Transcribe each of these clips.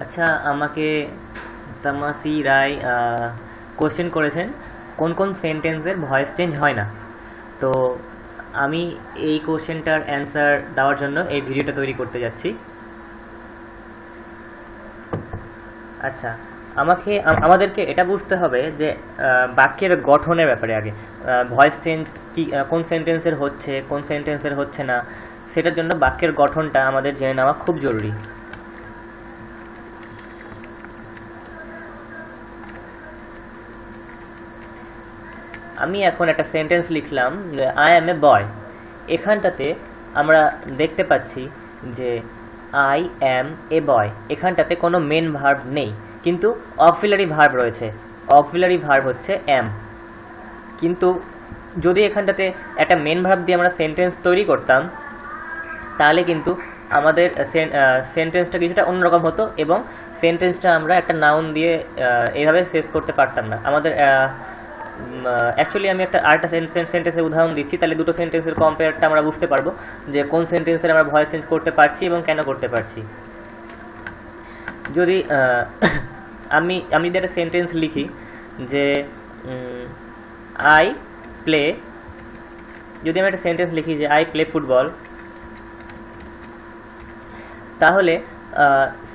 আচ্ছা, আমাকে তামাসি রায় কোশ্চেন করেছেন কোন কোন সেন্টেন্সের ভয়েস চেঞ্জ হয় না। তো আমি এই কোশ্চেনটার অ্যান্সার দেওয়ার জন্য এই ভিডিওটা তৈরি করতে যাচ্ছি। আচ্ছা, আমাদেরকে এটা বুঝতে হবে যে বাক্যের গঠনের ব্যাপারে আগে ভয়েস চেঞ্জ কি কোন সেন্টেন্সের হচ্ছে, কোন সেন্টেন্সের হচ্ছে না, সেটার জন্য বাক্যের গঠনটা আমাদের জেনে নেওয়া খুব জরুরি। আমি এখন একটা সেন্টেন্স লিখলাম, আই অ্যাম এ বয়। এখানটাতে আমরা দেখতে পাচ্ছি যে আই অ্যাম এ বয়, এখানটাতে কোনো মেন ভার্ব নেই, কিন্তু অক্সিলারি ভার্ব রয়েছে। অক্সিলারি ভার্ব হচ্ছে অ্যাম। কিন্তু যদি এখানটাতে একটা মেন ভার্ব দিয়ে আমরা সেন্টেন্স তৈরি করতাম, তাহলে কিন্তু আমাদের সেন্টেন্সটা কিছুটা অন্যরকম হতো এবং সেন্টেন্সটা আমরা একটা নাউন দিয়ে এইভাবে শেষ করতে পারতাম না। আমাদের অ্যাকচুয়ালি আমি আরেকটা সেন্টেন্সের উদাহরণ দিচ্ছি, তাহলে দুটো সেন্টেন্সের কম্পেয়ারটা আমরা বুঝতে পারবো যে কোন সেন্টেন্সের আমরা ভয়েস চেঞ্জ করতে পারছি এবং কেন করতে পারছি। যদি আমি যদি একটা সেন্টেন্স লিখি যে আই প্লে, যদি আমি একটা সেন্টেন্স লিখি যে আই প্লে ফুটবল, তাহলে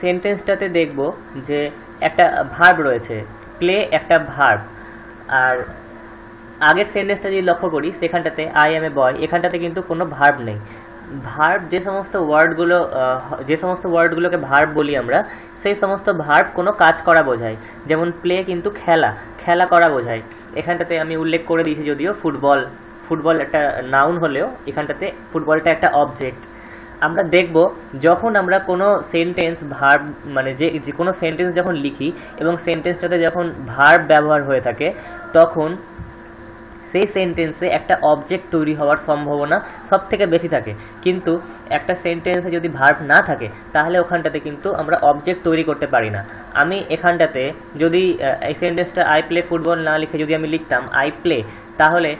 সেন্টেন্সটাতে দেখব যে একটা ভার্ব রয়েছে, প্লে একটা ভার্ব। আর আগের সেন্টেন্সটা যদি লক্ষ্য করি, সেখানটাতে আই এম এ বয়, এখানটাতে কিন্তু কোনো ভার্ব নেই। ভার্ব যে সমস্ত ওয়ার্ডগুলোকে ভার্ব বলি আমরা, সেই সমস্ত ভার্ব কোনো কাজ করা বোঝায়। যেমন প্লে কিন্তু খেলা করা বোঝায়। এখানটাতে আমি উল্লেখ করে দিয়েছি, যদিও ফুটবল একটা নাউন হলেও এখানটাতে ফুটবলটা একটা অবজেক্ট। আমরা দেখব যখন আমরা কোনো সেন্টেন্স ভার্ব মানে যে কোনো সেন্টেন্স যখন লিখি এবং সেন্টেন্সটাতে যখন ভার্ব ব্যবহার হয়ে থাকে, তখন সেই সেন্টেন্সে একটা অবজেক্ট তৈরি হওয়ার সম্ভাবনা সব থেকে বেশি থাকে। কিন্তু একটা সেন্টেন্সে যদি ভার্ব না থাকে, তাহলে ওখানটাতে কিন্তু আমরা অবজেক্ট তৈরি করতে পারি না। আমি এখানটাতে যদি এই সেন্টেন্সটা আই প্লে ফুটবল না লিখে যদি আমি লিখতাম আই প্লে, তাহলে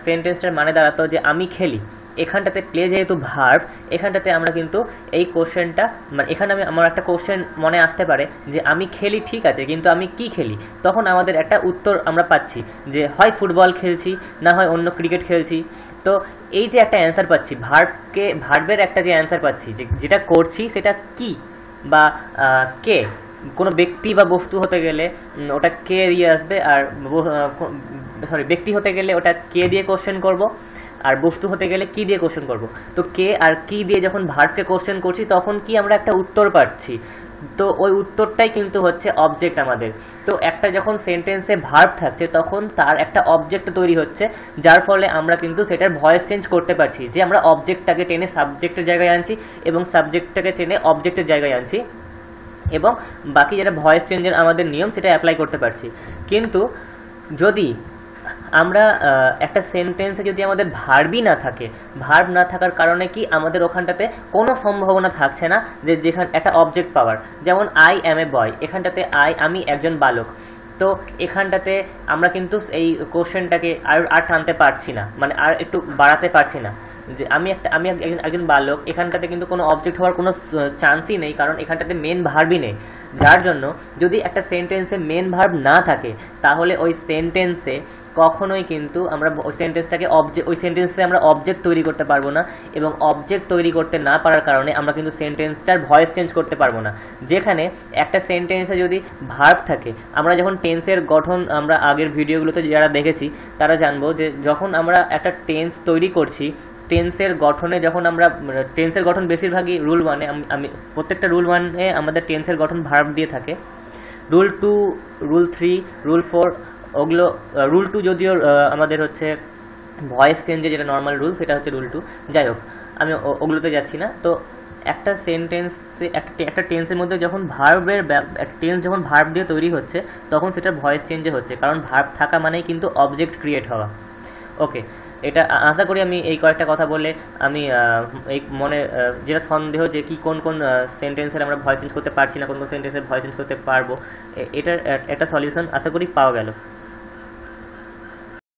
সেন্টেন্সটার মানে দাঁড়াতো যে আমি খেলি। এখানটাতে প্লে যেহেতু ভার্ব, এখানটাতে আমরা কিন্তু এই কোশ্চেনটা মানে এখানে আমার একটা কোশ্চেন মনে আসতে পারে যে আমি খেলি, ঠিক আছে, কিন্তু আমি কি খেলি? তখন আমাদের একটা উত্তর আমরা পাচ্ছি যে হয় ফুটবল খেলছি, না হয় অন্য ক্রিকেট খেলছি। তো এই যে একটা অ্যান্সার পাচ্ছি, ভার্বের একটা যে অ্যান্সার পাচ্ছি, যেটা করছি সেটা কি বা কে, কোনো ব্যক্তি বা বস্তু হতে গেলে ওটা কে দিয়ে আসবে, আর ব্যক্তি হতে গেলে ওটা কে দিয়ে কোশ্চেন করব, আর বস্তু হতে গেলে কি দিয়ে কোশ্চেন করব। তো কে আর কি দিয়ে যখন ভার্বকে কোশ্চেন করছি, তখন কি আমরা একটা উত্তর পাচ্ছি। তো ওই উত্তরটাই কিন্তু হচ্ছে অবজেক্ট আমাদের। তো একটা যখন সেন্টেন্সে ভার্ব থাকছে, তখন তার একটা অবজেক্ট তৈরি হচ্ছে, যার ফলে আমরা কিন্তু সেটার ভয়েস চেঞ্জ করতে পারছি, যে আমরা অবজেক্টটাকে টেনে সাবজেক্টের জায়গায় আনছি এবং সাবজেক্টটাকে টেনে অবজেক্টের জায়গায় আনছি, এবং বাকি যেটা ভয়েস চেঞ্জের আমাদের নিয়ম সেটা অ্যাপ্লাই করতে পারছি। কিন্তু যদি আমরা একটা সেন্টেন্সে যদি আমাদের ভার্বই না থাকে, ভার্ব না থাকার কারণে কি আমাদের ওখানটাতে কোনো সম্ভাবনা থাকছে না যে যেখানে একটা অবজেক্ট পাওয়ার। যেমন আই অ্যাম এ বয়, এখানটাতে আমি একজন বালক। তো এখানটাতে আমরা কিন্তু এই কোশ্চেনটাকে আর টানতে পারছি না, মানে আর একটু বাড়াতে পারছি না যে আমি একজন বালক। এখানটাতে কিন্তু কোনো অবজেক্ট হওয়ার কোনো চান্সই নেই, কারণ এখানটাতে মেন ভার্বই নেই। যার জন্য যদি একটা সেন্টেন্সে মেন ভার্ব না থাকে, তাহলে ওই সেন্টেন্সে কখনোই কিন্তু আমরা ওই সেন্টেন্সে আমরা অবজেক্ট তৈরি করতে পারবো না, এবং অবজেক্ট তৈরি করতে না পারার কারণে আমরা কিন্তু সেন্টেন্সটার ভয়েস চেঞ্জ করতে পারবো না। যেখানে একটা সেন্টেন্সে যদি ভার্ব থাকে, আমরা যখন টেন্সের গঠন আমরা আগের ভিডিওগুলোতে যারা দেখেছি তারা জানবো যে যখন আমরা একটা টেন্স তৈরি করছি, টেন্সের গঠন বেশিরভাগই রুল 1-এ, আমি প্রত্যেকটা রুল 1-এ আমাদের টেন্সের গঠন ভার্ব দিয়ে থাকে। রুল 2, রুল 3, রুল 4 ওগুলো, রুল 2 যদিও আমাদের হচ্ছে ভয়েস চেঞ্জে যেটা নর্মাল রুল, সেটা হচ্ছে রুল 2। যাই হোক, আমি ওগুলোতে যাচ্ছি না। তো একটা সেন্টেন্সে একটা টেন্সের মধ্যে যখন টেন্স যখন ভার্ব দিয়ে তৈরি হচ্ছে, তখন সেটা ভয়েস চেঞ্জে হচ্ছে, কারণ ভার্ব থাকা মানেই কিন্তু অবজেক্ট ক্রিয়েট হওয়া। ওকে, এটা আশা করি আমি এই কয়েকটা কথা বলে আমি এই মনে যেটা সন্দেহ যে কি কোন সেন্টেন্সের আমরা ভয়েস চেঞ্জ করতে পারছি না, কোন সেন্টেন্সের ভয়েস চেঞ্জ করতে পারবো, এটার একটা সলিউশন আশা করি পাওয়া গেল।